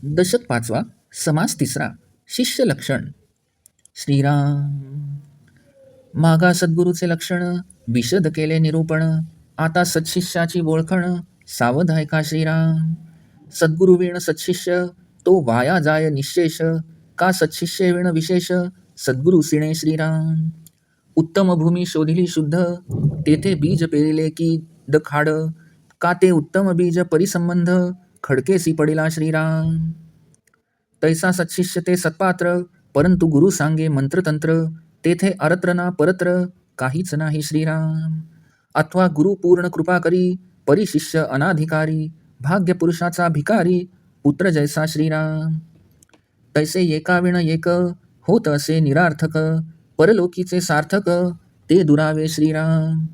दशक पाचवा. समास तिसरा. शिष्य लक्षण. श्रीराम. मागा सद्गुरूचे लक्षण विशद केले निरूपण. आता सत्शिष्याची ओळखण सावध ऐका श्रीराम. सद्गुरु विण सत्शिष्य तो वाया जाय निशेष. का सत्शिष्य विण विशेष सद्गुरु सिणे श्रीराम. उत्तम भूमी शोधिली शुद्ध तेथे बीज पेरिले की दखाड. का ते उत्तम बीज परिसंबंध खडकेसी पडिला श्रीराम. तैसा सत्शिष्य ते सत्पात्र परंतु गुरु सांगे मंत्रतंत्र. तेथे अरत्र ना परत्र काहीच नाही श्रीराम. अथवा गुरु पूर्ण कृपा करी परिशिष्य अनाधिकारी. भाग्य पुरुषाचा भिकारी पुत्र जैसा श्रीराम. तैसे एका विण एक होत असे निरार्थक. परलोकीचे सार्थक ते दुरावे श्रीराम.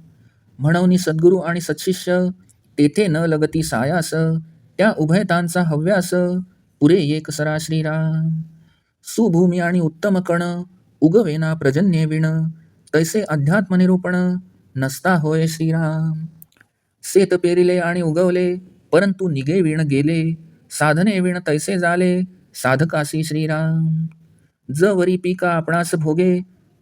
म्हणून सद्गुरु आणि सत्शिष्य तेथे न लगती सायास. त्या उभयतांचा हव्यास पुरे एक सरा श्रीराम. सुभूमी आणि उत्तम कण उगवेना प्रजन्ये विण. तैसे अध्यात्म निरूपण नसता होय श्रीराम. शेत पेरिले आणि उगवले परंतु निगे विण गेले. साधने विण तैसे झाले साधकासी श्रीराम. जवरी पिका आपणास भोगे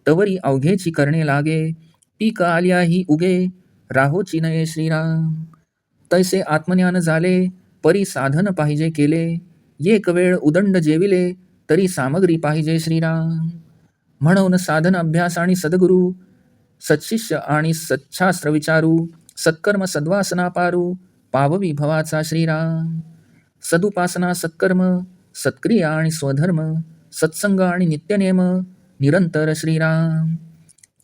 तवरी अवघेची करणे लागे. पीक आल्या ही उगे राहोची नये श्रीराम. तैसे आत्मज्ञान झाले परी साधन पाहिजे केले. एक वेळ उदंड जेविले तरी सामग्री पाहिजे श्रीराम. म्हणून साधन अभ्यास आणि सद्गुरु सत्शिष्य आणि सच्छास्त्र विचारू. सत्कर्म सद्वासना पारू पाववी भवाचा श्रीराम. सदुपासना सत्कर्म सत्क्रिया आणि स्वधर्म. सत्संग आणि नित्यनेम निरंतर श्रीराम.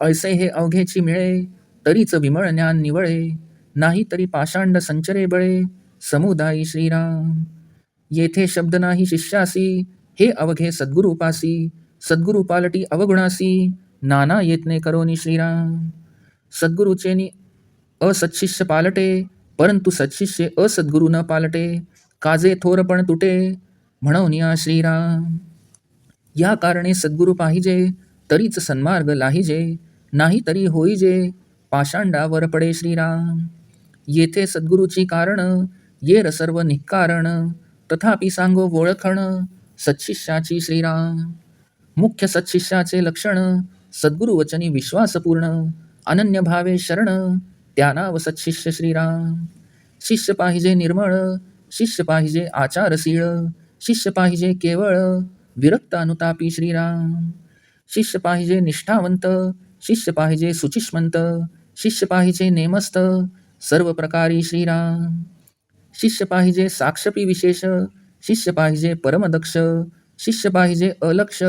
ऐसे हे अवघेची मिळे तरीच विमळ ज्ञान निवळे. नाही तरी पाषांड संचरे बळे समुदायी श्रीराम. येथे शब्द नाही शिष्यासी हे अवघे सद्गुरुपासी. सद्गुरु पालटी अवगुणासी नाना येतने करोनी श्रीराम. सद्गुरुचेनी असत्शिष्य पालटे परंतु सत्शिष्य असद्गुरु न पालटे. काजे थोरपण तुटे म्हणून या श्रीराम. या कारणे सद्गुरु पाहिजे तरीच सन्मार्ग लाहिजे. नाही तरी होईजे पाषांडावर पडे श्रीराम. येथे सद्गुरूची कारण येर सर्व निक्कारण. तथापि सांगो ओळखण सत्शिष्याची श्रीराम. मुख्य सत्शिष्याचे लक्षण सद्गुरु वचनी विश्वासपूर्ण. अनन्य भावे शरण त्या नाव सत्शिष्य श्रीराम. शिष्य पाहिजे निर्मळ शिष्य पाहिजे आचारशीळ. शिष्य पाहिजे केवळ विरक्त अनुतापी श्रीराम. शिष्य पाहिजे निष्ठावंत शिष्य पाहिजे सुचिष्मंत. शिष्य पाहिजे नेमस्त सर्व प्रकारी श्रीराम. शिष्य पाहिजे साक्षपी विशेष. शिष्य पाहिजे परमदक्ष. शिष्य पाहिजे अलक्ष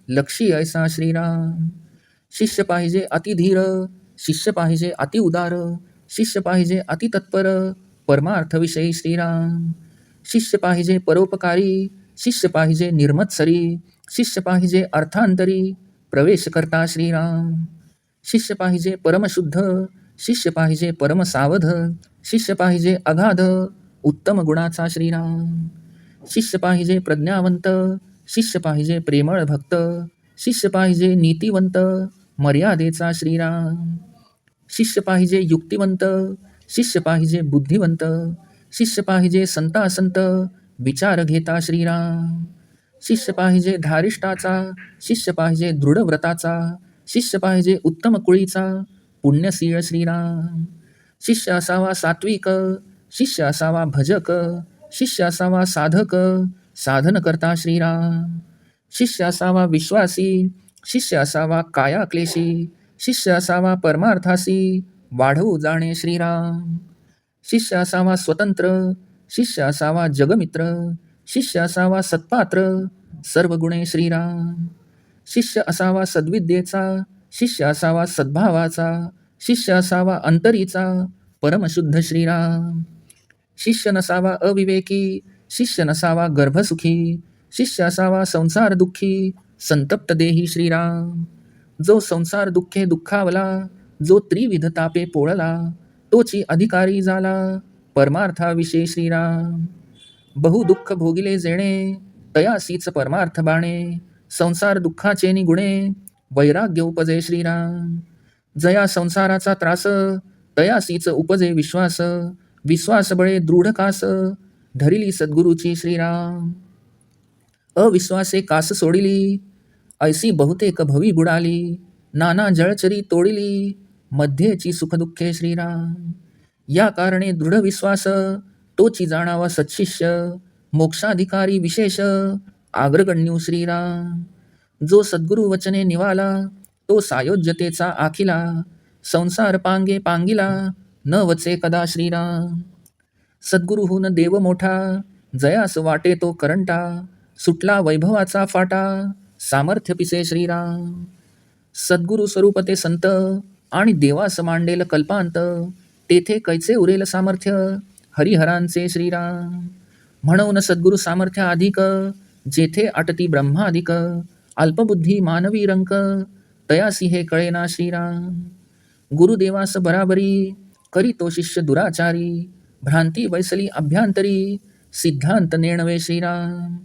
लक्षी ऐसा श्रीराम. शिष्य पाहिजे अतिधीर शिष्य पाहिजे अति उदार. शिष्य पाहिजे अतितत्पर परमार्थविषयी श्रीराम. शिष्य पाहिजे परोपकारी शिष्य पाहिजे निर्मत्सरी. शिष्य पाहिजे अर्थांतरी प्रवेश करता श्रीराम. शिष्य पाहिजे परमशुद्ध शिष्य पाहिजे परमसावध. शिष्य पाहिजे अगाध उत्तम गुणाचा श्रीराम. शिष्य पाहिजे प्रज्ञावंत शिष्य पाहिजे प्रेमळ भक्त. शिष्य पाहिजे नीतिवंत मर्यादेचा श्रीराम. शिष्य पाहिजे युक्तिवंत शिष्य पाहिजे बुद्धिवंत. शिष्य पाहिजे संतासंत विचार घेता श्रीराम. शिष्य पाहिजे धारिष्ठाचा शिष्य पाहिजे दृढव्रताचा. शिष्य पाहिजे उत्तम कुळीचा पुण्यशीळ श्रीराम. शिष्य असावा सात्विक शिष्य असावा भजक. शिष्य असावा साधक साधन करता श्रीराम. शिष्य असावा विश्वासी शिष्य असावा कायाक्लेशी. शिष्य असावा परमार्थासी वाढवू जाणे श्रीराम. शिष्य असावा स्वतंत्र शिष्य असावा जगमित्र. शिष्य असावा सत्पात्र सर्व गुणे श्रीराम. शिष्य असावा सद्विद्येचा शिष्य असावा सद्भावाचा. शिष्य असावा अंतरीचा परमशुद्ध श्रीराम. शिष्य नसावा अविवेकी शिष्य नसावा गर्भसुखी. शिष्य असावा संसार दुःखी संतप्त देही श्रीराम. जो संसार दुःखे दुःखावला जो त्रिविध तापे पोळला तोची अधिकारी झाला परमार्थाविषयी श्रीराम. बहुदुःख भोगिले जेणे तयासीच परमार्थ बाणे. संसार दुःखाचे निगुणे वैराग्य उपजे श्रीराम. जया संसाराचा त्रास तयासीच उपजे विश्वास. विश्वास बळे दृढ कास धरिली सद्गुरूची श्रीराम. अविश्वासे कास सोडिली, ऐसी बहुतेक भवी बुडाली, नाना जळचरी तोडिली, मध्येची सुखदुःखे श्रीराम. या कारणे दृढ विश्वास, तोची जाणावा सत्शिष्य, मोक्षाधिकारी विशेष, आग्रगण्यू श्रीराम. जो सद्गुरु वचने निवाला, तो सायोज्यतेचा आखिला, संसार पांगे पांगिला, न वचे कदा श्रीराम. सद्गुरुहून देव मोठा, जयास वाटे तो करंटा, सुटला वैभवाचा फाटा, सामर्थ्य पिसे श्रीराम. सद्गुरु स्वरूप ते संत, आणि देवास मांडेल कल्पांत, तेथे कैचे उरेल सामर्थ्य, हरिहरांचे श्रीराम. म्हणून सद्गुरु सामर्थ्य अधिक, जेथे अटती ब्रह्माधिक, अल्पबुद्धी मानवी रंक, तयासी हे कळेना श्रीराम. गुरुदेवास बराबरी, करी तो शिष्य दुराचारी, भ्रांती वैसली अभ्यांतरी, सिद्धांत नेणवे श्रीराम.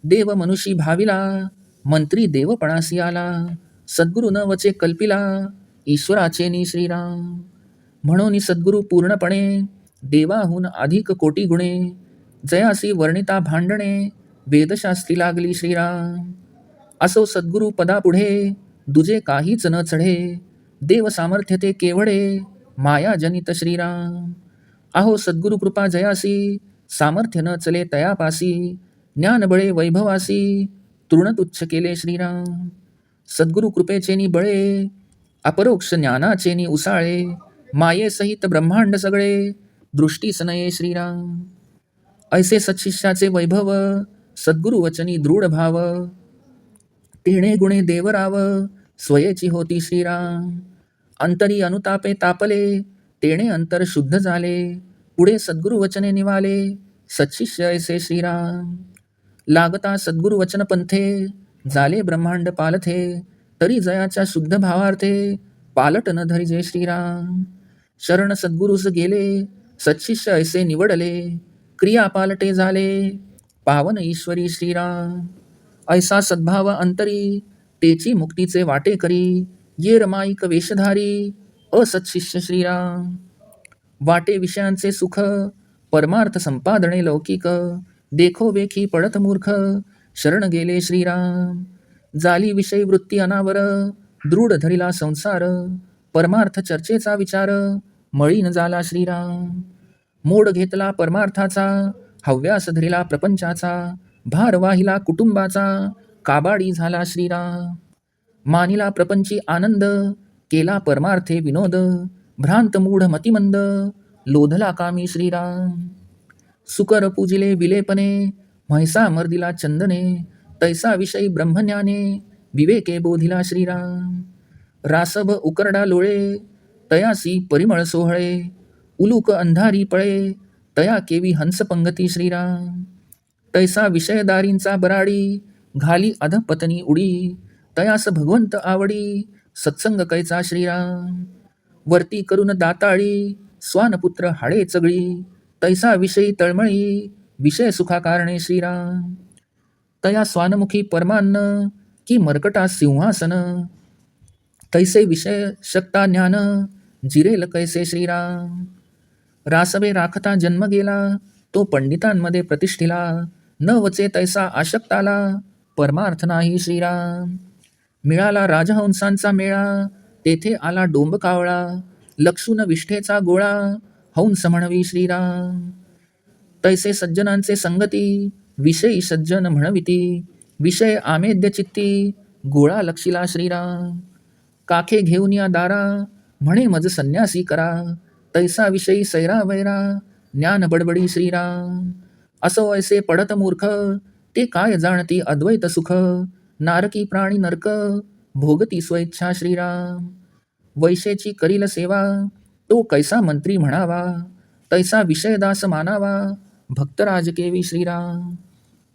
देव मनुष्य भाविला, मंत्री देवपणासी आला, सद्गुरु न वचे कल्पिला, ईश्वराचे नि श्रीराम. म्हणून सद्गुरु पूर्णपणे, देवाहून अधिक कोटी गुणे, जयासी वर्णिता भांडणे, वेदशास्त्री लागली श्रीराम. असो सद्गुरु पदापुढे, दुजे काहीच न चढे, देव सामर्थ्य ते केवढे, माया जनित श्रीराम. अहो सद्गुरु कृपा जयासी, सामर्थ्य न चले तयापासी, ज्ञानबळे वैभवासी, तृणतुच्छ केले श्रीराम. सद्गुरु कृपेचेनी बळे, अपरोक्ष ज्ञानाचेनी उसाळे, मायेसहित ब्रह्मांड सगळे, दृष्टीस नये श्रीराम. ऐसे सत्शिष्याचे वैभव, सद्गुरु वचनी दृढ भाव, तेणे गुणे देवराव, स्वयेची होती श्रीराम. अंतरी अनुतापे तापले, तेणे अंतर शुद्ध झाले, पुढे सद्गुरु वचने निवाले, सत्शिष्य ऐसे श्रीराम. लागता सद्गुरु वचन पंथे, झाले ब्रह्मांड पालथे, तरी जयाच्या शुद्ध भावार्थे, पालट न धरिजे श्रीराम. शरण सद्गुरुस गेले, सत्शिष्य ऐसे निवडले, क्रिया पालटे झाले, पावन ईश्वरी श्रीराम. ऐसा सद्भाव अंतरी, तेची मुक्तीचे वाटे करी, ये रमाईक वेशधारी, असत्शिष्य श्रीराम. वाटे विषयांचे सुख, परमार्थ संपादने लौकिक, देखो वेखी पडत मूर्ख, शरण गेले श्रीराम. जाली विषय वृत्ती अनावर, दृढ धरिला संसार, परमार्थ चर्चेचा विचार, मळीन झाला श्रीराम. मोड घेतला परमार्थाचा, हव्यास धरिला प्रपंचाचा, भार वाहिला कुटुंबाचा, काबाडी झाला श्रीराम. मानिला प्रपंची आनंद, केला परमार्थे विनोद, भ्रांत मूढ मतिमंद, लोधला कामी श्रीराम. सुकर पूजिले विलेपने, म्हैसा मर्दिला चंदने, तैसा विषयी ब्रह्मज्ञाने, विवेके बोधिला श्रीराम. रासभ उकरडा लोळे, तयासी परिमळ सोहळे, उलूक अंधारी पळे, तया केवी हंस पंगती श्रीराम. तैसा विषयदारींचा बराडी, घाली अधपतनी उडी, तयास भगवंत आवडी, सत्संग कैचा श्रीराम. वर्ती करून दाताळी, स्वानपुत्र हाडे चगळी, तैसा विषयी तळमळी, विषय सुखा कारणे श्रीराम. तया स्वानमुखी परमान्न, की मर्कटा सिंहासन, तैसे विषय शक्ता ज्ञान, जिरेल कैसे श्रीराम. रासवे राखता जन्म गेला, तो पंडितांमध्ये प्रतिष्ठिला, न वचे तैसा आशक्ताला, परमार्थ नाही श्रीराम. मिळाला राजहंसांचा मेळा, तेथे आला डोंब कावळा, लक्षून विष्ठेचा गोळा, हंस म्हणवी श्रीराम. तैसे सज्जनांचे संगती, विषयी सज्जन म्हणविती, विषय आमेद्य चित्ती, गोळा लक्षिला श्रीराम. काखे घेऊन या दारा, म्हणे मज संन्यासी करा, तैसा विषयी सैरा वैरा, ज्ञान बडबडी श्रीराम. असो ऐसे पडत मूर्ख, ते काय जाणती अद्वैत सुख, नारकी प्राणी नरक, भोगती स्वेच्छा श्रीराम. वैशेची करील सेवा, तो कैसा मंत्री म्हणावा, तैसा विषयदास मानावा, भक्तराज केवी श्रीराम.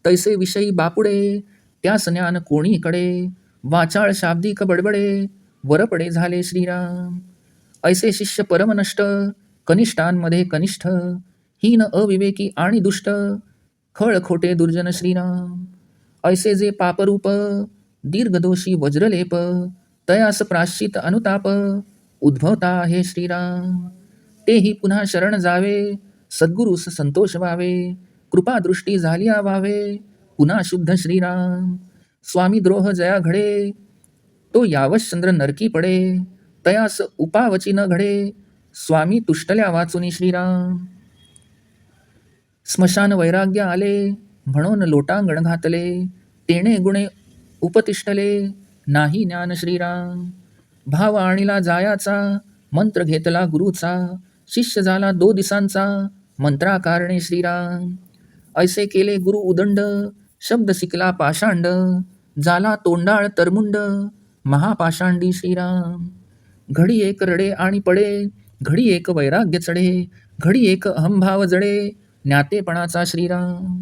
तैसे विषयी बापुडे, त्यास ज्ञान कोणीकडे, वाचाळ शाब्दिक बडबडे, वरपडे झाले श्रीराम. ऐसे शिष्य परमनष्ट, कनिष्ठांमध्ये कनिष्ठ, हीन अविवेकी आणि दुष्ट, खळ खोटे दुर्जन श्रीराम. ऐसे जे पापरूप, दीर्घदोषी वज्रलेप, तयास प्राश्चित अनुताप, उद्भवता आहे श्रीराम. तेही पुन्हा शरण जावे, सद्गुरुस संतोष व्हावे, कृपादृष्टी झाली व्हावे, पुन्हा शुद्ध श्रीराम. स्वामी द्रोह जया घडे, तो यावश्चंद्र नरकी पडे. तयास उपावची न घडे, स्वामी तुष्टल्या वाचुनी श्रीराम. स्मशान वैराग्य आले, म्हणून लोटांगण घातले. तेणे गुणे उपतिष्ठले, नाही ज्ञान श्रीराम. भाव आणिला जायाचा, मंत्र घेतला गुरुचा. शिष्य झाला 2 दिसांचा, मंत्राकारणे श्रीराम. ऐसे केले गुरु उदंड, शब्द शिकला पाषांड. झाला तोंडाळ तरमुंड, महापाषांडी श्रीराम. घडी एक रडे आणि पडे, घडी एक वैराग्य चढे. घडी एक अहंभाव जडे, ज्ञातेपणाचा श्रीराम.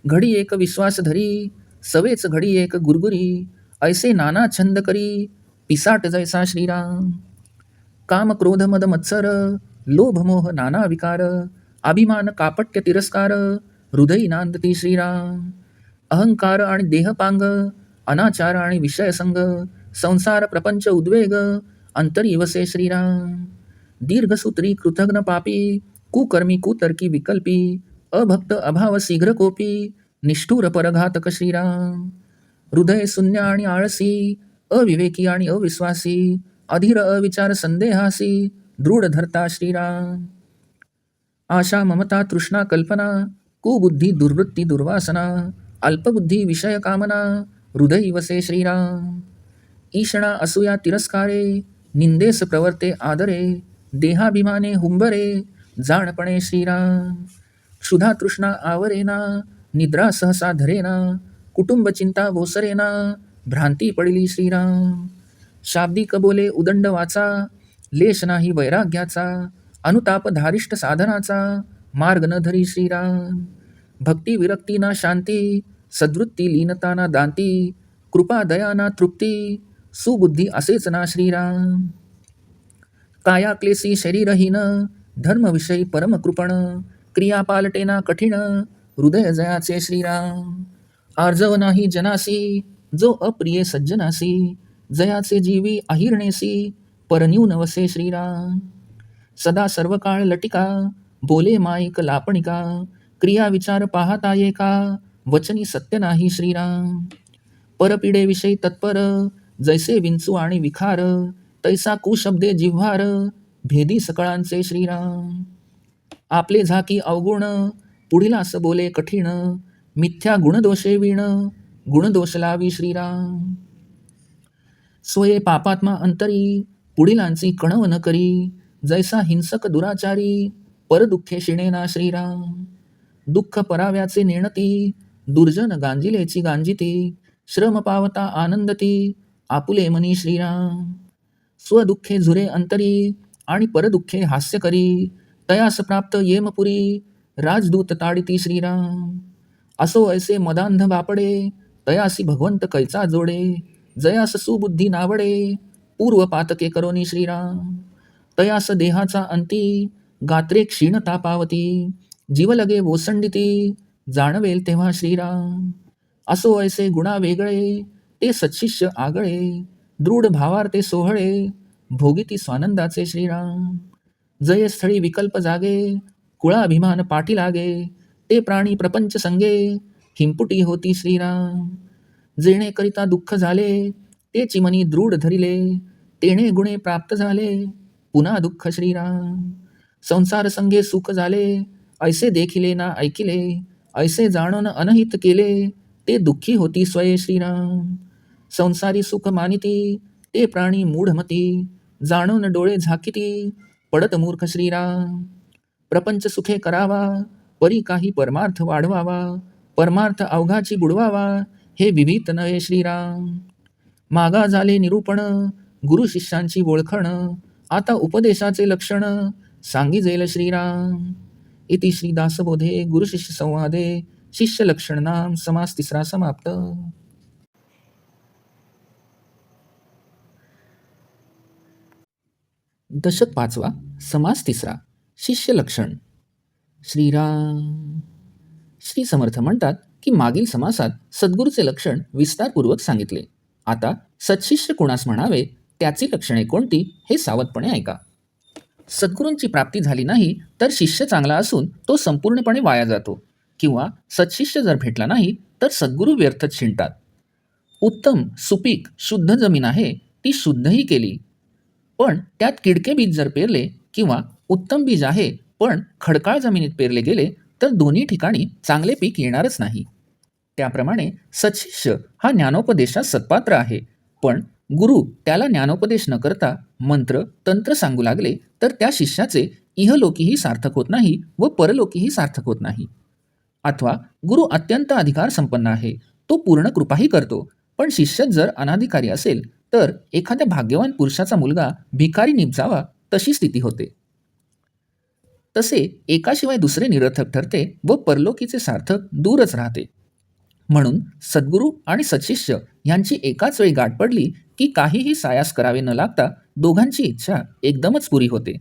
घडी एक विश्वास धरी, सवेच घडी एक गुरगुरी. ऐसे नाना छंद करी, पिसाट जैसा श्रीराम. काम क्रोध मद मत्सर, लोभ मोह नाना विकार. अभिमान कापट्य तिरस्कार, हृदयी नांदती श्रीराम. अहंकार आणि देहपांग, अनाचार आणि विषयसंग. संसार प्रपंच उद्वेग, अंतरी वसे श्रीराम. दीर्घसूत्री कृतघ्न पापी, कुकर्मी कुतर्की विकल्पी. अभक्त अभाव शीघ्र कोपी, निष्ठुर परघातक श्रीराम. हृदय शून्य आणि आळसी, अविवेकी आणि अविश्वासी. अधीर अविचार संदेहासी, दृढ धरता श्रीराम. आशा ममता तृष्णा कल्पना, कुबुद्धी दुर्वृत्ती दुर्वासना. अल्पबुद्धी विषय कामना, हृदयी वसे श्रीराम. ईषणा असूया तिरस्कारे, निंदेस प्रवर्ते आदरे. देहाभिमाने हुंबरे, जाणपणे श्रीराम. क्षुधा तृष्णा आवरेना, निद्रा सहसा धरेना. कुटुंब चिंता वोसरेना, भ्रांती पडली श्रीराम. शाब्दिक बोले उदंड वाचा, लेश नाही वैराग्याचा. अनुताप धारिष्ट साधनाचा, मार्ग न धरी श्रीराम. भक्ती विरक्ती ना शांती, सद्वृत्ती लीनता ना दांती. कृपा दया ना तृप्ती, सुबुद्धी असेच ना श्रीराम. काया क्लेशी शरीरहीन, धर्मविषयी परमकृपण. क्रिया पालटेना कठीण, हृदय जयाचे श्रीराम. आर्जव नाही जनासी, जो अप्रिय सज्जनासी. जयाचे जीवी अहिरणेसी, परन्यून वसे श्रीराम. सदा सर्व काळ लटिका, बोले माईक लापणिका. क्रिया विचार पाहता येका, वचनी सत्य नाही श्रीराम. परपिडेविषयी तत्पर, जैसे विंचू आणि विखार. तैसा कुशब्दे जिव्हार, भेदी सकळांचे श्रीराम. आपले झाकी अवगुण, पुढीलास बोले कठीण. मिथ्या गुणदोषे वीण, गुणदोष लावी श्रीराम. स्वये पापात्मा अंतरी, पुढीलांची कणव न करी. जैसा हिंसक दुराचारी, परदुःखे शिणेना श्रीराम. दुःख पराव्याचे नेणती, दुर्जन गांजिलेची गांजिती. श्रम पावता आनंदती, आपुले मनी श्रीराम. स्वदुःखे झुरे अंतरी, आणि परदुःखे हास्य करी. तयास प्राप्त येमपुरी, राजदूत ताडिती श्रीराम. असो ऐसे मदांध बापडे, तयासी भगवंत कैचा जोडे. जयास सुबुद्धी नावडे, पूर्व पातके करोनी श्रीराम. तयास देहाचा अंती, गात्रे क्षीणता पावती. जीव लगे ओसंडिती, जाणवेल तेव्हा श्रीराम. असो ऐसे गुणा वेगळे, ते सत्शिष्य आगळे. दृढ भावार्थे सोहळे, भोगिती स्वानंदाचे श्रीराम. जये स्थळी विकल्प जागे, कुळाभिमान पाठी लागे. ते प्राणी प्रपंच संगे, हिंपुटी होती श्रीराम. जेणे करिता दुःख झाले, तेची मनी दृढ धरिले. तेणे गुणे प्राप्त झाले, पुन्हा दुःख श्रीराम. संसार संगे सुख झाले, ऐसे देखिले ना ऐकिले. ऐसे जाणून अनहित केले, ते दुःखी होती स्वये श्रीराम. संसारी सुख मानिती, ते प्राणी मूढमती. जाणून डोळे झाकिती, पडत मूर्ख श्रीराम. प्रपंच सुखे करावा, परी काही परमार्थ वाढवावा. परमार्थ अवघाची बुडवावा, हे विभीत नये श्रीराम. मागा झाले निरूपण, गुरु शिष्यांची ओळखण. आता उपदेशाचे लक्षण, सांगिजेल श्रीराम. इति श्री दासबोधे गुरुशिष्य संवादे शिष्य लक्षण नाम समास 3 समाप्त. दशक 5 समास 3 शिष्य लक्षण. श्रीराम. श्री समर्थ म्हणतात की मागील समासात सद्गुरूचे लक्षण विस्तारपूर्वक सांगितले. आता सत्शिष्य कोणास म्हणावे, त्याची लक्षणे कोणती हे सावधपणे ऐका. सद्गुरूंची प्राप्ती झाली नाही तर शिष्य चांगला असून तो संपूर्णपणे वाया जातो. किंवा सत्शिष्य जर भेटला नाही तर सद्गुरू व्यर्थच शिंतात. उत्तम सुपीक शुद्ध जमीन आहे ती शुद्धही केली, पण त्यात किडके बीज जर पेरले किंवा उत्तम बीज आहे पण खडकाळ जमिनीत पेरले गेले तर दोन्ही ठिकाणी चांगले पीक येणारच नाही. त्याप्रमाणे सत्शिष्य हा ज्ञानोपदेशास सत्पात्र आहे, पण गुरु त्याला ज्ञानोपदेश न करता मंत्र तंत्र सांगू लागले तर त्या शिष्याचे इहलोकीही सार्थक होत नाही व परलोकीही सार्थक होत नाही. अथवा गुरु अत्यंत अधिकार संपन्न आहे, तो पूर्ण कृपाही करतो, पण शिष्य जर अनाधिकारी असेल तर एखाद्या भाग्यवान पुरुषाचा मुलगा भिकारी निपजावा तशी स्थिती होते. तसे एकाशिवाय दुसरे निरर्थक ठरते व परलोकीचे सार्थक दूरच राहते. म्हणून सद्गुरू आणि सत्शिष्य यांची एकाच वेळी गाठ पडली की काहीही सायास करावे न लागता दोघांची इच्छा एकदमच पुरी होते.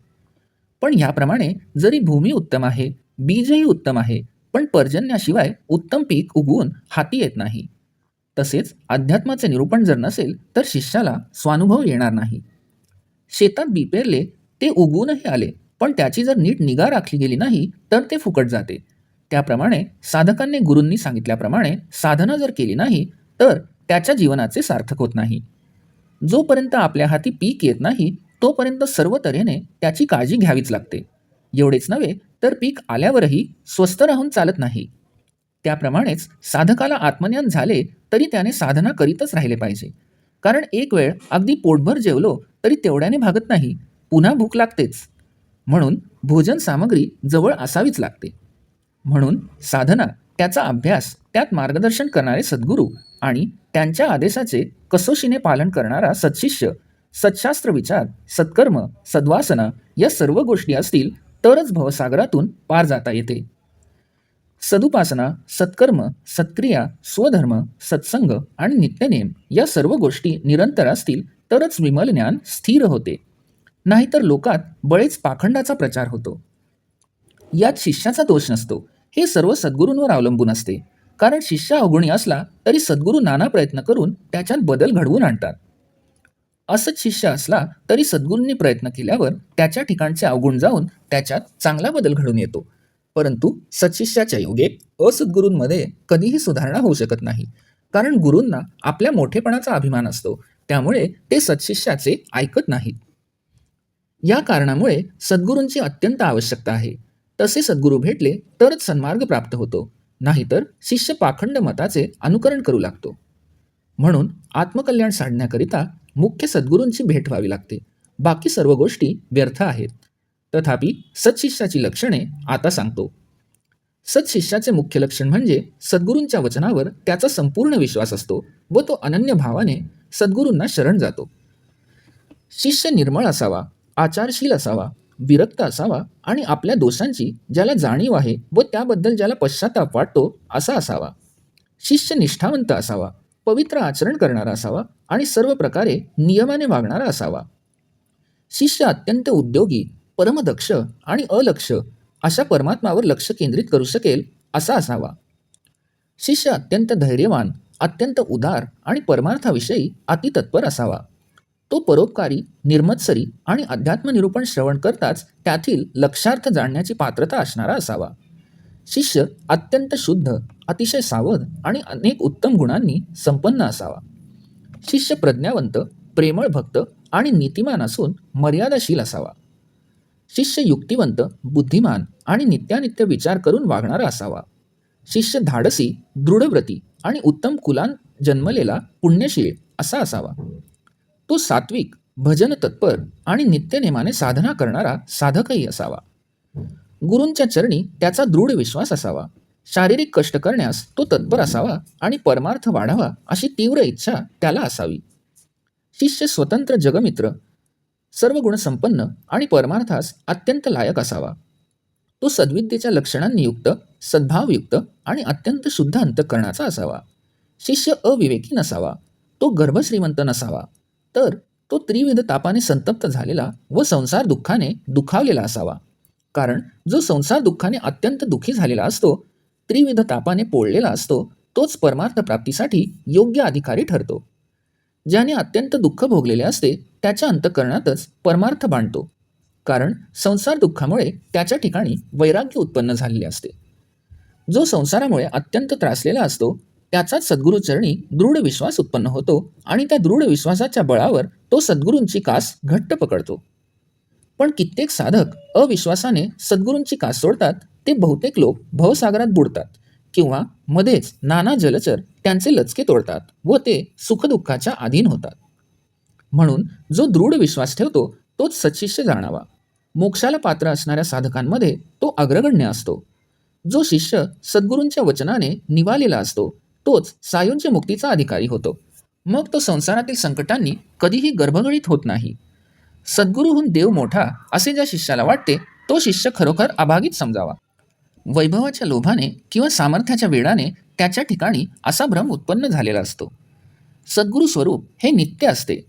पण ह्याप्रमाणे जरी भूमी उत्तम आहे, बीजही उत्तम आहे, पण पर्जन्याशिवाय उत्तम पीक उगवून हाती येत नाही. तसेच अध्यात्माचे निरूपण जर नसेल तर शिष्याला स्वानुभव येणार नाही. शेतात बी पेरले ते उगवूनही आले, पण त्याची जर नीट निगा राखली गेली नाही तर ते फुकट जाते. त्याप्रमाणे साधकांनी गुरूंनी सांगितल्याप्रमाणे साधना जर केली नाही तर त्याच्या जीवनाचे सार्थक होत नाही. जोपर्यंत आपल्या हाती पीक येत नाही तोपर्यंत सर्व तऱ्हेने त्याची काळजी घ्यावीच लागते. एवढेच नव्हे तर पीक आल्यावरही स्वस्थ राहून चालत नाही. त्याप्रमाणेच साधकाला आत्मज्ञान झाले तरी त्याने साधना करीतच राहिले पाहिजे. कारण एक वेळ अगदी पोटभर जेवलो तरी तेवढ्याने भागत नाही, पुन्हा भूक लागतेच. म्हणून भोजन सामग्री जवळ असावीच लागते. म्हणून साधना, त्याचा अभ्यास, त्यात मार्गदर्शन करणारे सद्गुरू आणि त्यांच्या आदेशाचे कसोशीने पालन करणारा सत्शिष्य, सत्शास्त्र विचार, सत्कर्म, सद्वासना या सर्व गोष्टी असतील तरच भवसागरातून पार जाता येते. सदुपासना, सत्कर्म, सत्क्रिया, स्वधर्म, सत्संग आणि नित्यनेम या सर्व गोष्टी निरंतर असतील तरच विमल ज्ञान स्थिर होते. नाहीतर लोकात बळेच पाखंडाचा प्रचार होतो. यात शिष्याचा दोष नसतो, हे सर्व सद्गुरूंवर अवलंबून असते. कारण शिष्य अवगुणी असला तरी सद्गुरू नाना प्रयत्न करून त्याच्यात बदल घडवून आणतात. असंच शिष्य असला तरी सद्गुरूंनी प्रयत्न केल्यावर त्याच्या ठिकाणचे अवगुण जाऊन त्याच्यात चांगला बदल घडून येतो. परंतु सत्शिष्याच्या योगे असद्गुरूंमध्ये कधीही सुधारणा होऊ शकत नाही. कारण गुरूंना आपल्या मोठेपणाचा अभिमान असतो, त्यामुळे ते सत्शिष्याचे ऐकत नाहीत. या कारणामुळे सद्गुरूंची अत्यंत आवश्यकता आहे. तसे सद्गुरू भेटले तरच सन्मार्ग प्राप्त होतो, नाहीतर शिष्य पाखंड मताचे अनुकरण करू लागतो. म्हणून आत्मकल्याण साधण्याकरिता मुख्य सद्गुरूंची भेट व्हावी लागते. बाकी सर्व गोष्टी व्यर्थ आहेत. तथापि सत्शिष्याची लक्षणे आता सांगतो. सत्शिष्याचे मुख्य लक्षण म्हणजे सद्गुरूंच्या वचनावर त्याचा संपूर्ण विश्वास असतो व तो अनन्य भावाने सद्गुरूंना शरण जातो. शिष्य निर्मळ असावा, आचारशील असावा, विरक्त असावा आणि आपल्या दोषांची ज्याला जाणीव आहे व त्याबद्दल ज्याला पश्चाताप वाटतो असा असावा. शिष्य निष्ठावंत असावा, पवित्र आचरण करणारा असावा आणि सर्व प्रकारे नियमाने वागणारा असावा. शिष्य अत्यंत उद्योगी, परमदक्ष आणि अलक्ष अशा परमात्मावर लक्ष केंद्रित करू शकेल असा असावा. शिष्य अत्यंत धैर्यवान, अत्यंत उदार आणि परमार्थाविषयी अतितत्पर असावा. तो परोपकारी, निर्मत्सरी आणि अध्यात्म निरूपण श्रवण करताच त्यातील लक्षार्थ जाणण्याची पात्रता असणारा असावा. शिष्य अत्यंत शुद्ध, अतिशय सावध आणि अनेक उत्तम गुणांनी संपन्न असावा. शिष्य प्रज्ञावंत, प्रेमळ भक्त आणि नीतिमान असून मर्यादाशील असावा. शिष्य युक्तिवंत, बुद्धिमान आणि नित्यानित्य विचार करून वागणारा असावा. शिष्य धाडसी, दृढव्रती आणि उत्तम कुलान जन्मलेला पुण्यशील असा असावा. तो सात्विक, भजन तत्पर आणि नित्यनेमाने साधना करणारा साधकही असावा. गुरूंच्या चरणी त्याचा दृढ विश्वास असावा. शारीरिक कष्ट करण्यास तो तत्पर असावा आणि परमार्थ वाढावा अशी तीव्र इच्छा त्याला असावी. शिष्य स्वतंत्र जगमित्र, सर्व गुणसंपन्न आणि परमार्थास अत्यंत लायक असावा. तो सद्विद्येच्या लक्षणांनी युक्त, सद्भावयुक्त आणि अत्यंत शुद्ध अंतःकरणाचा असावा. शिष्य अविवेकी नसावा. तो गर्भश्रीमंत नसावा. तर तो त्रिविध तापाने संतप्त झालेला व संसार दुःखाने दुखावलेला असावा. कारण जो संसार दुःखाने अत्यंत दुःखी झालेला असतो, त्रिविध तापाने पोळलेला असतो, तोच परमार्थ प्राप्तीसाठी योग्य अधिकारी ठरतो. ज्याने अत्यंत दुःख भोगलेले असते त्याच्या अंतःकरणातच परमार्थ बांधतो. कारण संसार दुःखामुळे त्याच्या ठिकाणी वैराग्य उत्पन्न झालेले असते. जो संसारामुळे अत्यंत त्रासलेला असतो त्याचाच सद्गुरूचरणी दृढ विश्वास उत्पन्न होतो आणि त्या दृढ विश्वासाच्या बळावर तो सद्गुरूंची कास घट्ट पकडतो. पण कित्येक साधक अविश्वासाने सद्गुरूंची कास सोडतात. ते बहुतेक लोक भवसागरात बुडतात किंवा मध्येच नाना जलचर त्यांचे लचके तोडतात व ते सुखदुःखाच्या अधीन होतात. म्हणून जो दृढ विश्वास ठेवतो तोच सत्शिष्य जाणावा. मोक्षाला पात्र असणाऱ्या साधकांमध्ये तो अग्रगण्य असतो. जो शिष्य सद्गुरूंच्या वचनाने निवालेला असतो तोच सायुज्य मुक्तीचा अधिकारी होतो. मग तो संसारातील संकटांनी कधीही गर्भगळीत होत नाही. सद्गुरूहून देव मोठा असे ज्या शिष्याला वाटते तो शिष्य खरोखर अभागित समजावा. वैभवाच्या लोभाने किंवा सामर्थ्याच्या वेडाने त्याच्या ठिकाणी असा भ्रम उत्पन्न झालेला असतो. सद्गुरू स्वरूप हे नित्य असते.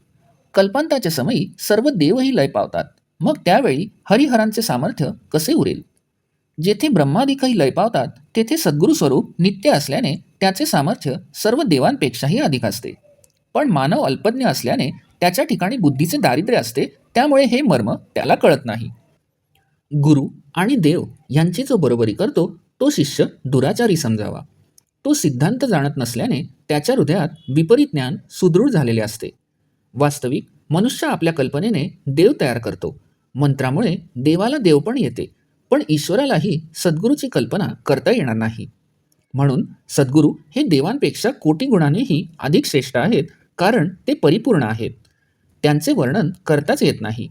कल्पांताच्या समयी सर्व देवही लय पावतात. मग त्यावेळी हरिहरांचे सामर्थ्य कसे उरेल? जेथे ब्रह्मादिकही लय पावतात तेथे सद्गुरू स्वरूप नित्य असल्याने त्याचे सामर्थ्य सर्व देवांपेक्षाही अधिक असते. पण मानव अल्पज्ञ असल्याने त्याच्या ठिकाणी बुद्धीचे दारिद्र्य असते. त्यामुळे हे मर्म त्याला कळत नाही. गुरु आणि देव यांची जो बरोबरी करतो तो शिष्य दुराचारी समजावा. तो सिद्धांत जाणत नसल्याने त्याच्या हृदयात विपरीत ज्ञान सुदृढ झालेले असते. वास्तविक मनुष्य आपल्या कल्पनेने देव तयार करतो. मंत्रामुळे देवाला देव पण येते, पण ईश्वरालाही सद्गुरूची कल्पना करता येणार नाही. म्हणून सद्गुरू हे देवांपेक्षा कोटी गुणांनीही अधिक श्रेष्ठ आहेत, कारण ते परिपूर्ण आहेत. त्यांचे वर्णन करताच येत नाही.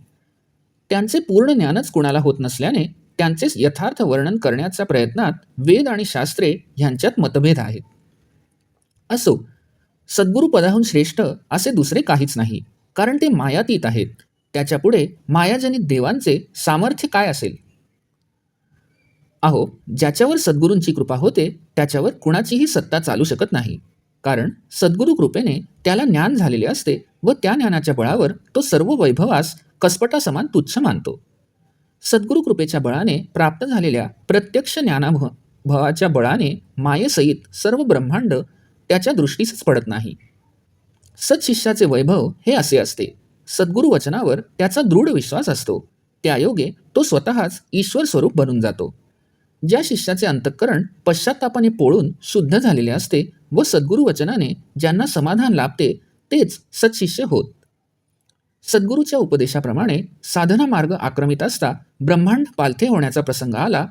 त्यांचे पूर्ण ज्ञानच कुणाला होत नसल्याने त्यांचे यथार्थ वर्णन करण्याच्या प्रयत्नात वेद आणि शास्त्रे ह्यांच्यात मतभेद आहेत. असो, सद्गुरुपदाहून श्रेष्ठ असे दुसरे काहीच नाही, कारण ते मायातीत आहेत. त्याच्यापुढे मायाजनित देवांचे सामर्थ्य काय असेल? अहो, ज्याच्यावर सद्गुरूंची कृपा होते त्याच्यावर कुणाचीही सत्ता चालू शकत नाही. कारण सद्गुरू कृपेने त्याला ज्ञान झालेले असते व त्या ज्ञानाच्या बळावर तो सर्व वैभवास कसपटासमान तुच्छ मानतो. सद्गुरू कृपेच्या बळाने प्राप्त झालेल्या प्रत्यक्ष ज्ञानाभवाच्या बळाने मायेसहित सर्व ब्रह्मांड त्याच्या दृष्टीसच पडत नाही. सत्शिष्याचे वैभव हे असे असते. सद्गुरू वचनावर त्याचा दृढ विश्वास असतो. त्यायोगे तो स्वतःच ईश्वर स्वरूप बनून जातो. ज्या शिष्याचे अंतःकरण पश्चात्तापाने पोळून शुद्ध झालेले असते व सद्गुरू वचनाने ज्यांना समाधान लाभते तेच सत्शिष्य होत. सद्गुरूच्या उपदेशाप्रमाणे साधना मार्ग आक्रमित असता ब्रह्मांड पालथे होण्याचा प्रसंग आला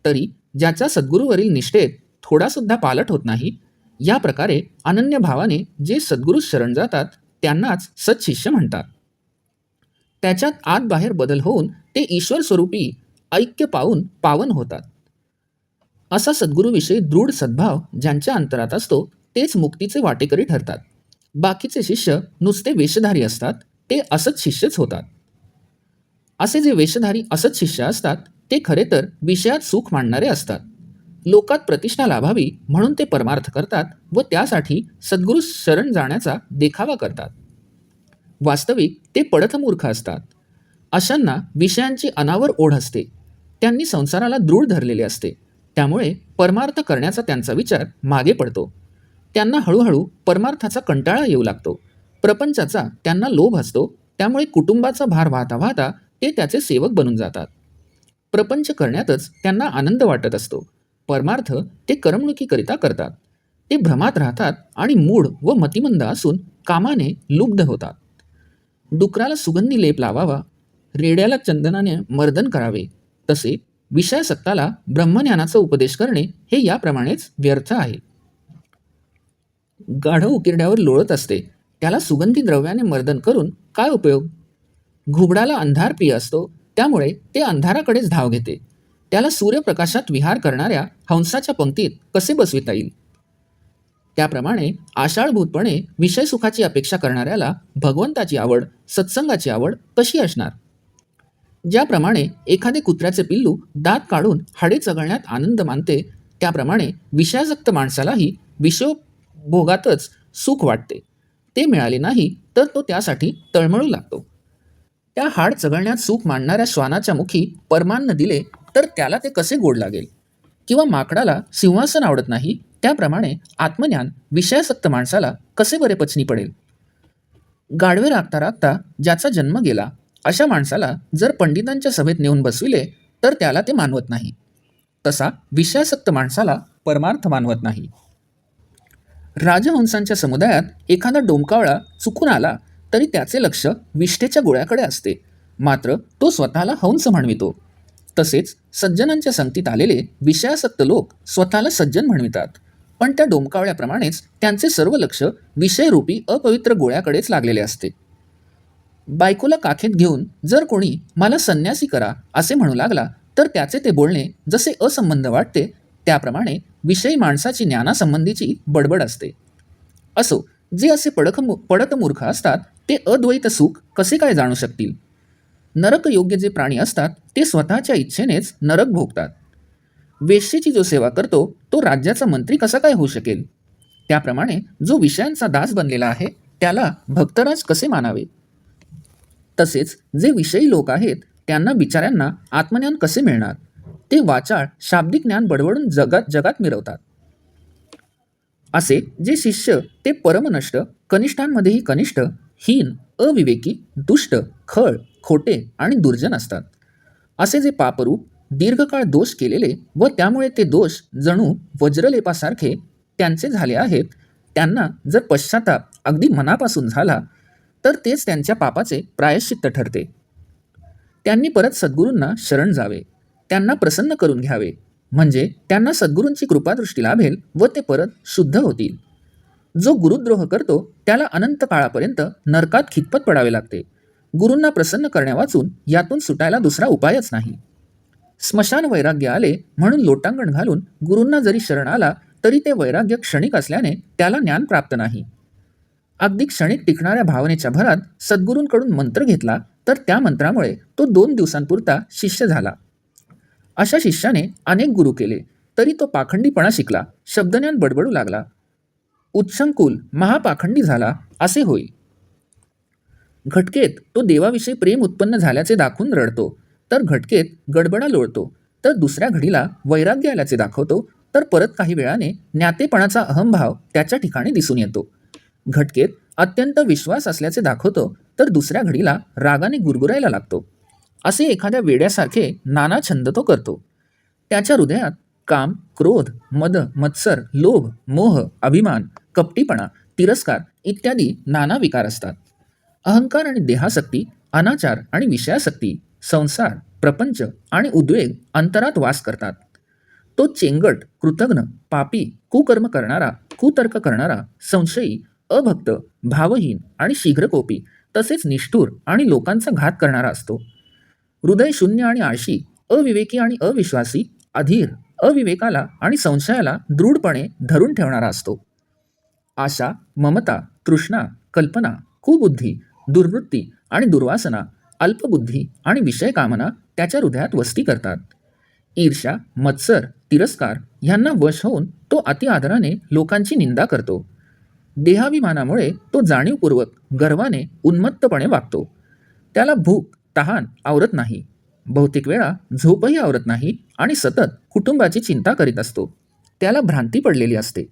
तरी ज्याचा सद्गुरूवरील निष्ठेत थोडासुद्धा पालट होत नाही, या प्रकारे अनन्य भावाने जे सद्गुरूस शरण जातात त्यांनाच सत्शिष्य म्हणतात. त्याच्यात आत बाहेर बदल होऊन ते ईश्वर स्वरूपी ऐक्य पावून पावन होतात. असा सद्गुरूविषयी दृढ सद्भाव ज्यांच्या अंतरात असतो तेच मुक्तीचे वाटेकरी ठरतात. बाकीचे शिष्य नुसते वेशधारी असतात, ते असत शिष्यच होतात. असे जे वेशधारी असत शिष्य असतात ते खरे तर विषयात सुख मांडणारे असतात. लोकात प्रतिष्ठा लाभावी म्हणून ते परमार्थ करतात व त्यासाठी सद्गुरू शरण जाण्याचा देखावा करतात. वास्तविक ते पडतमूर्ख असतात. अशांना विषयांची अनावर ओढ असते. त्यांनी संसाराला दृढ धरलेले असते. त्यामुळे परमार्थ करण्याचा त्यांचा विचार मागे पडतो. त्यांना हळूहळू परमार्थाचा कंटाळा येऊ लागतो. प्रपंचाचा त्यांना लोभ असतो. त्यामुळे कुटुंबाचा भार वाहता वाहता ते त्याचे सेवक बनून जातात. प्रपंच करण्यातच त्यांना आनंद वाटत असतो. परमार्थ ते करमणुकीकरिता करतात. ते भ्रमात राहतात आणि मूढ व मतिमंद असून कामाने लुब्ध होतात. डुकराला सुगंधी लेप लावावा, रेड्याला चंदनाने मर्दन करावे, तसे विषयासक्ताला ब्रह्मज्ञानाचा उपदेश करणे हे याप्रमाणेच व्यर्थ आहे. गाढव उकिरड्यावर लोळत असते, त्याला सुगंधी द्रव्याने मर्दन करून काय उपयोग? घुबडाला अंधार प्रिय असतो, त्यामुळे ते अंधाराकडेच धाव घेते. त्याला सूर्यप्रकाशात विहार करणाऱ्या हंसाच्या पंक्तीत कसे बसविता येईल? त्याप्रमाणे आषाढभूतपणे विषयसुखाची अपेक्षा करणाऱ्याला भगवंताची आवड, सत्संगाची आवड कशी असणार? ज्याप्रमाणे एखादे कुत्र्याचे पिल्लू दात काढून हाडे चघळण्यात आनंद मानते, त्याप्रमाणे विषयासक्त माणसालाही विषयोभोगातच सुख वाटते. ते मिळाले नाही तर तो त्यासाठी तळमळू लागतो. त्या हाड चघळण्यात सुख मानणाऱ्या श्वानाच्या मुखी परमान्न दिले तर त्याला ते कसे गोड लागेल? किंवा माकडाला सिंहासन आवडत नाही, त्याप्रमाणे आत्मज्ञान विषयासक्त माणसाला कसे बरे पचनी पडेल? गाढवे राखता राखता ज्याचा जन्म गेला अशा माणसाला जर पंडितांच्या सभेत नेऊन बसविले तर त्याला ते मानवत नाही. तसा विषयासक्त माणसाला परमार्थ मानवत नाही. राजहंसांच्या समुदायात एखादा डोमकावळा चुकून आला तरी त्याचे लक्ष विष्ठेच्या गोळ्याकडे असते, मात्र तो स्वतःला हंस म्हणवितो. तसेच सज्जनांच्या संगतीत आलेले विषयासक्त लोक स्वतःला सज्जन म्हणवितात, पण त्या डोमकावळ्याप्रमाणेच त्यांचे सर्व लक्ष विषयरूपी अपवित्र गोळ्याकडेच लागलेले असते. बायकोला काखेत घेऊन जर कोणी मला संन्यासी करा असे म्हणू लागला तर त्याचे ते बोलणे जसे असंबंध वाटते, त्याप्रमाणे विषयी माणसाची ज्ञानासंबंधीची बडबड असते. असो, जे असे पडत मूर्ख असतात ते अद्वैत सुख कसे काय जाणू शकतील? नरक योग्य जे प्राणी असतात ते स्वतःच्या इच्छेनेच नरक भोगतात. वेश्येची जो सेवा करतो तो राज्याचा मंत्री कसा काय होऊ शकेल? त्याप्रमाणे जो विषयांचा दास बनलेला आहे त्याला भक्तराज कसे मानावे? तसेच जे विषयी लोक आहेत त्यांना बिचाऱ्यांना आत्मज्ञान कसे मिळणार? ते वाचाळ शाब्दिक ज्ञान बडबडून जगात मिरवतात. असे जे शिष्य ते परमनष्ट, कनिष्ठांमध्येही कनिष्ठ, हीन, अविवेकी, दुष्ट, खळ, खोटे आणि दुर्जन असतात. असे जे पापरूप दीर्घकाळ दोष केलेले व त्यामुळे ते दोष जणू वज्रलेपासारखे त्यांचे झाले आहेत, त्यांना जर पश्चाताप अगदी मनापासून झाला तर तेच त्यांच्या पापाचे प्रायश्चित्त ठरते. त्यांनी परत सद्गुरूंना शरण जावे, त्यांना प्रसन्न करून घ्यावे, म्हणजे त्यांना सद्गुरूंची कृपादृष्टी लाभेल व ते परत शुद्ध होतील. जो गुरुद्रोह करतो त्याला अनंत काळापर्यंत नरकात खितपत पडावे लागते. गुरूंना प्रसन्न करण्या वाचून यातून सुटायला दुसरा उपायच नाही. स्मशान वैराग्य आले म्हणून लोटांगण घालून गुरूंना जरी शरण आला तरी ते वैराग्य क्षणिक असल्याने त्याला ज्ञान प्राप्त नाही. अगदी क्षणिक टिकणाऱ्या भावनेच्या भरात सद्गुरूंकडून मंत्र घेतला तर त्या मंत्रामुळे तो 2 दिवसांपुरता शिष्य झाला. अशा शिष्याने अनेक गुरु केले तरी तो पाखंडीपणा शिकला, शब्दज्ञान बडबडू लागला, उच्छंकुल महापाखंडी झाला असे होईल. घटकेत तो देवाविषयी प्रेम उत्पन्न झाल्याचे दाखवून रडतो तर घटकेत गडबडा लोळतो, तर दुसऱ्या घडीला वैराग्य आल्याचे दाखवतो, तर परत काही वेळाने ज्ञातेपणाचा अहंभाव त्याच्या ठिकाणी दिसून येतो. घटकेत अत्यंत विश्वास असल्याचे दाखवतो तर दुसऱ्या घडीला रागाने गुरगुरायला लागतो. असे एखाद्या वेड्यासारखे नाना छंद तो करतो. त्याच्या हृदयात काम, क्रोध, मद, मत्सर, लोभ, मोह, अभिमान, कपटीपणा, तिरस्कार इत्यादी नाना विकार असतात. अहंकार आणि देहासक्ती, अनाचार आणि विषयासक्ती, संसार, प्रपंच आणि उद्वेग अंतरात वास करतात. तो चेंगट, कृतघ्न, पापी, कुकर्म करणारा, कुतर्क करणारा, संशयी, अभक्त, भावहीन आणि शीघ्रकोपी, तसेच निष्ठुर आणि लोकांचा घात करणारा असतो. हृदय शून्य आणि आळशी, अविवेकी आणि अविश्वासी, अधीर, अविवेकाला आणि संशयाला दृढपणे धरून ठेवणारा असतो. आशा, ममता, तृष्णा, कल्पना, कुबुद्धी, दुर्वृत्ती आणि दुर्वासना, अल्पबुद्धी आणि विषयकामना त्याच्या हृदयात वस्ती करतात. ईर्ष्या, मत्सर, तिरस्कार ह्यांना वश होऊन तो अति आदराने लोकांची निंदा करतो. देहाभिमानामुळे तो जाणीवपूर्वक गर्वाने उन्मत्तपणे वागतो. त्याला भूक, तहान आवरत नाही, बहुतेक वेळा झोपही आवरत नाही आणि सतत कुटुंबाची चिंता करीत असतो. त्याला भ्रांती पडलेली असते.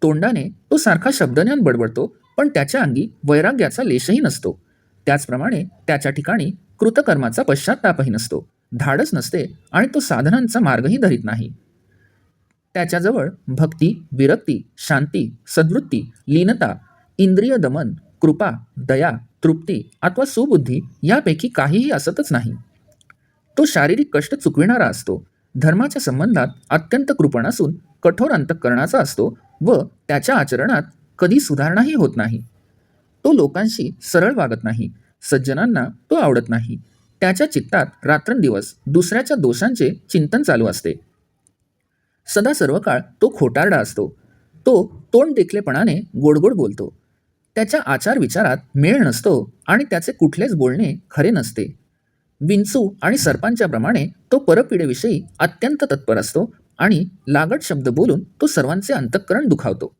तोंडाने तो सारखा शब्दज्ञान बडबडतो, पण त्याच्या अंगी वैराग्याचा लेशही नसतो. त्याचप्रमाणे त्याच्या ठिकाणी कृतकर्माचा पश्चात्तापही नसतो, धाडस नसते आणि तो साधनांचा मार्गही धरीत नाही. त्याच्याजवळ भक्ती, विरक्ती, शांती, सद्वृत्ती, लीनता, इंद्रिय दमन, कृपा, दया, तृप्ती अथवा सुबुद्धी यापैकी काहीही असतच नाही. तो शारीरिक कष्ट चुकविणारा असतो, धर्माच्या संबंधात अत्यंत कृपण असून कठोर अंतःकरणाचा असतो व त्याच्या आचरणात कधी सुधारणाही होत नाही. तो लोकांशी सरळ वागत नाही, सज्जनांना तो आवडत नाही. त्याच्या चित्तात रात्रंदिवस दुसऱ्याच्या दोषांचे चिंतन चालू असते. सदा सर्व काळ तो खोटारडा असतो. तो तोंड देखलेपणाने गोडगोड बोलतो. त्याच्या आचार विचारात मेळ नसतो आणि त्याचे कुठलेच बोलणे खरे नसते. विंचू आणि सर्पांच्या प्रमाणे तो परपिढीविषयी अत्यंत तत्पर असतो आणि लागट शब्द बोलून तो सर्वांचे अंतःकरण दुखावतो.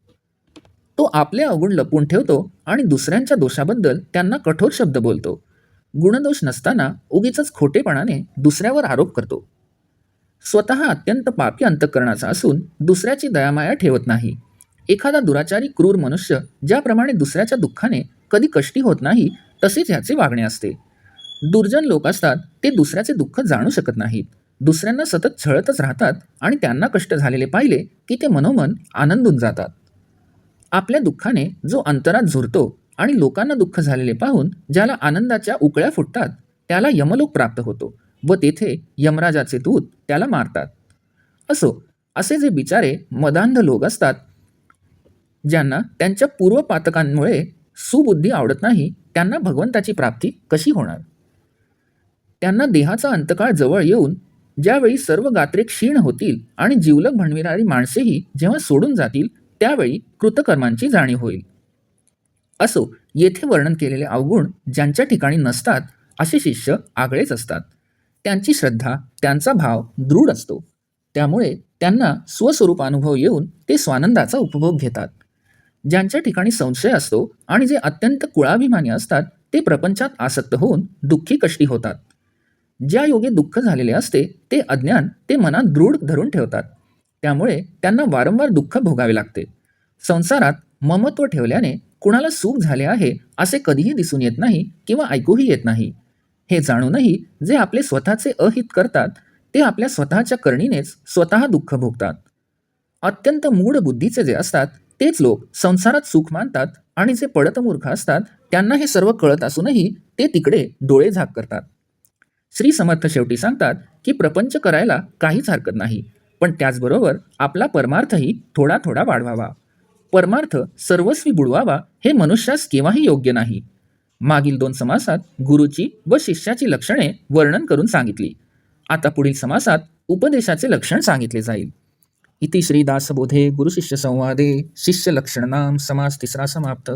तो आपले अवगुण लपवून ठेवतो आणि दुसऱ्यांच्या दोषाबद्दल त्यांना कठोर शब्द बोलतो. गुणदोष नसताना उगीचच खोटेपणाने दुसऱ्यावर आरोप करतो. स्वतः अत्यंत पापी अंतःकरणाचा असून दुसऱ्याची दयामाया ठेवत नाही. एखादा दुराचारी क्रूर मनुष्य ज्याप्रमाणे दुसऱ्याच्या दुःखाने कधी कष्टी होत नाही तसेच ह्याचे वागणे असते. दुर्जन लोक असतात ते दुसऱ्याचे दुःख जाणू शकत नाहीत. दुसऱ्यांना सतत छळतच राहतात आणि त्यांना कष्ट झालेले पाहिले की ते मनोमन आनंदून जातात. आपल्या दुःखाने जो अंतरात झुरतो आणि लोकांना दुःख झालेले पाहून ज्याला आनंदाच्या उकळ्या फुटतात त्याला यमलोक प्राप्त होतो व तेथे यमराजाचे दूत त्याला मारतात. असो, असे जे बिचारे मदांध लोक असतात, ज्यांना त्यांच्या पूर्वपातकांमुळे सुबुद्धी आवडत नाही, त्यांना भगवंताची प्राप्ती कशी होणार? त्यांना देहाचा अंतकाळ जवळ येऊन ज्यावेळी सर्व गात्रे क्षीण होतील आणि जिवलग म्हणविणारी माणसेही जेव्हा सोडून जातील, त्यावेळी कृतकर्मांची जाणीव होईल. असो, येथे वर्णन केलेले अवगुण ज्यांच्या ठिकाणी नसतात असे शिष्य आगळेच असतात. त्यांची श्रद्धा, त्यांचा भाव दृढ असतो. त्यामुळे त्यांना स्वस्वरूपानुभव येऊन ते स्वानंदाचा उपभोग घेतात. ज्यांच्या ठिकाणी संशय असतो आणि जे अत्यंत कुळाभिमानी असतात ते प्रपंचात आसक्त होऊन दुःखी कष्टी होतात. ज्या योगे दुःख झालेले असते ते अज्ञान ते मनात दृढ धरून ठेवतात. त्यामुळे त्यांना वारंवार दुःख भोगावे लागते. संसारात ममत्व ठेवल्याने कुणाला सुख झाले आहे असे कधीही दिसून येत नाही किंवा ऐकूही येत नाही. हे जाणूनही जे आपले स्वतःचे अहित करतात ते आपल्या स्वतःच्या करणीनेच स्वतः दुःख भोगतात. अत्यंत मूढ बुद्धीचे जे असतात तेच लोक संसारात सुख मानतात आणि जे पडतमूर्ख असतात त्यांना हे सर्व कळत असूनही ते तिकडे डोळे झाक करतात. श्री समर्थ शेवटी सांगतात की प्रपंच करायला काहीच हरकत नाही, पण त्याचबरोबर आपला परमार्थही थोडा थोडा वाढवावा. परमार्थ सर्वस्वी बुडवावा हे मनुष्यास केव्हाही योग्य नाही. मागील 2 समासात गुरुची व शिष्याची लक्षणे वर्णन करून सांगितली. आता पुढील समासात उपदेशाचे लक्षण सांगितले जाईल. इति श्री दासबोधे गुरुशिष्य संवादे शिष्य लक्षण नाम समास 3 समाप्त.